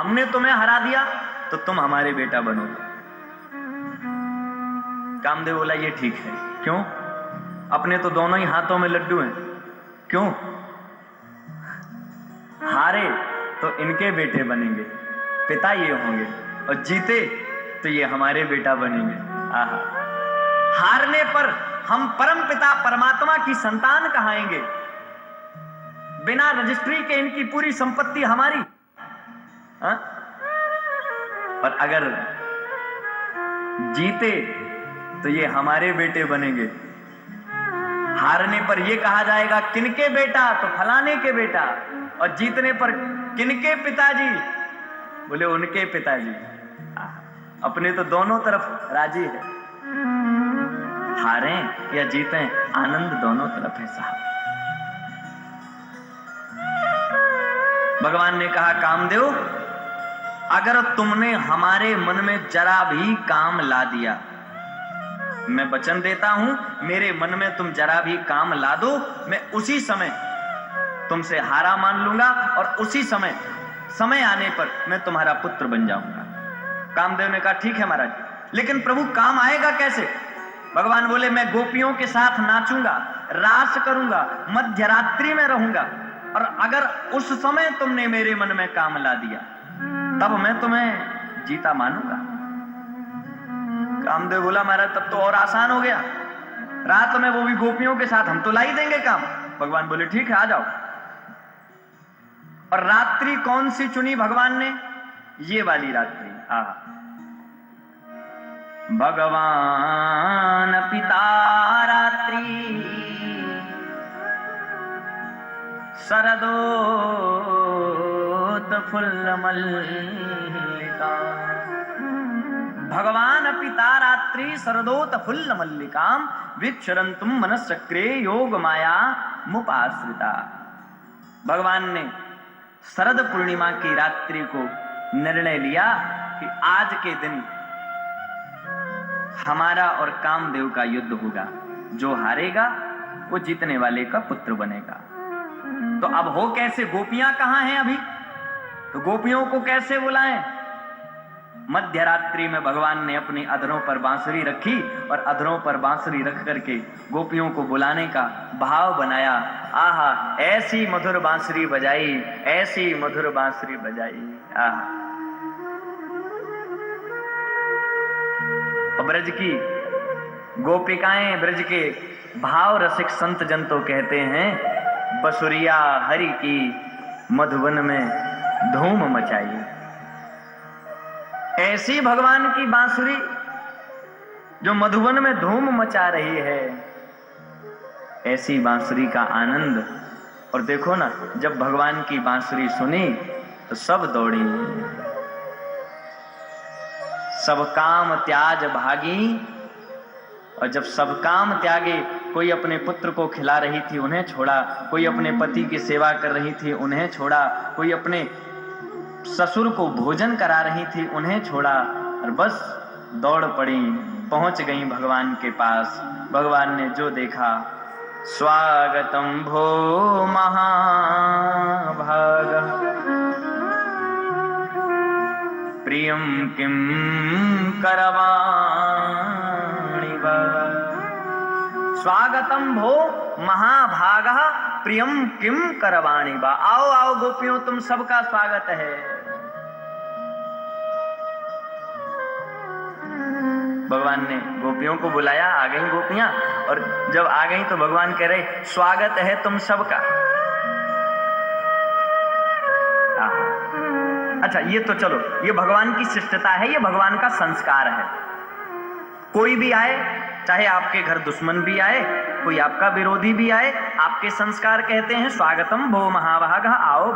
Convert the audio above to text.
हमने तुम्हें हरा दिया तो तुम हमारे बेटा बनोगे। कामदेव बोला ये ठीक है। क्यों? अपने तो दोनों ही हाथों में लड्डू हैं। क्यों? हारे तो इनके बेटे बनेंगे, पिता ये होंगे, और जीते तो ये हमारे बेटा बनेंगे। आहा, हारने पर हम परम पिता परमात्मा की संतान कहाएंगे। बिना रजिस्ट्री के इनकी पूरी संपत्ति हमारी। हा? और अगर जीते तो ये हमारे बेटे बनेंगे। हारने पर ये कहा जाएगा किनके बेटा, तो फलाने के बेटा, और जीतने पर किनके पिताजी, बोले उनके पिताजी। अपने तो दोनों तरफ राजी है, हारें या जीतें आनंद दोनों तरफ है साहब। भगवान ने कहा कामदेव, अगर तुमने हमारे मन में जरा भी काम ला दिया, मैं वचन देता हूं मेरे मन में तुम जरा भी काम ला दो, मैं उसी समय तुमसे हारा मान लूंगा और उसी समय आने पर मैं तुम्हारा पुत्र बन जाऊंगा। कामदेव ने कहा ठीक है महाराज, लेकिन प्रभु काम आएगा कैसे? भगवान बोले मैं गोपियों के साथ नाचूंगा, रास करूंगा, मध्य रात्रि में रहूंगा, और अगर उस समय तुमने मेरे मन में काम ला दिया तब मैं तुम्हें जीता मानूंगा। कामदेव बोला महाराज तब तो और आसान हो गया, रात में वो भी गोपियों के साथ, हम तो ला ही देंगे काम। भगवान बोले ठीक है आ जाओ। और रात्रि कौन सी चुनी भगवान ने? ये वाली रात्रि। भगवान पिता रात्रि शरदोत फुल्ल मल्लिका। भगवान पिता रात्रि शरदोत फुल्ल मल्लिकाम वीक्षरंतुम मनश्चक्रे योग माया मुपाश्रिता। भगवान ने शरद पूर्णिमा की रात्रि को निर्णय लिया कि आज के दिन हमारा और कामदेव का युद्ध होगा, जो हारेगा वो जीतने वाले का पुत्र बनेगा। तो अब हो कैसे? गोपियां कहां हैं अभी? तो गोपियों को कैसे बुलाएं? मध्य रात्रि में भगवान ने अपनी अधरों पर बांसुरी रखी और अधरों पर बांसुरी रख करके गोपियों को बुलाने का भाव बनाया। आहा, ऐसी मधुर बांसुरी बजाई, ऐसी मधुर बांसुरी बजाई। आहा, ब्रज की गोपिकाएं, ब्रज के भाव रसिक संत जन तो कहते हैं बसुरिया हरि की मधुवन में धूम मचाई। ऐसी भगवान की बांसुरी जो मधुवन में धूम मचा रही है, ऐसी बांसुरी का आनंद। और देखो ना, जब भगवान की बांसुरी सुनी तो सब दौड़ी, सब काम त्याज भागी। और जब सब काम त्यागे, कोई अपने पुत्र को खिला रही थी उन्हें छोड़ा, कोई अपने पति की सेवा कर रही थी उन्हें छोड़ा, कोई अपने ससुर को भोजन करा रही थी उन्हें छोड़ा, और बस दौड़ पड़ी, पहुंच गई भगवान के पास। भगवान ने जो देखा, स्वागतम भो महाभाग प्रियम किम करवाणि वा। स्वागतम भो महाभागः प्रियम किम करवाणि वा। आओ आओ गोपियों, तुम सबका स्वागत है। भगवान ने गोपियों को बुलाया, आ गई गोपियां, और जब आ गई तो भगवान कह रहे स्वागत है तुम सबका। अच्छा, ये तो चलो, ये भगवान की शिष्टता है, ये भगवान का संस्कार है। कोई भी आए, चाहे आपके घर दुश्मन भी आए, कोई आपका विरोधी भी आए, आपके संस्कार कहते हैं स्वागतम भो महाभागः, आओ।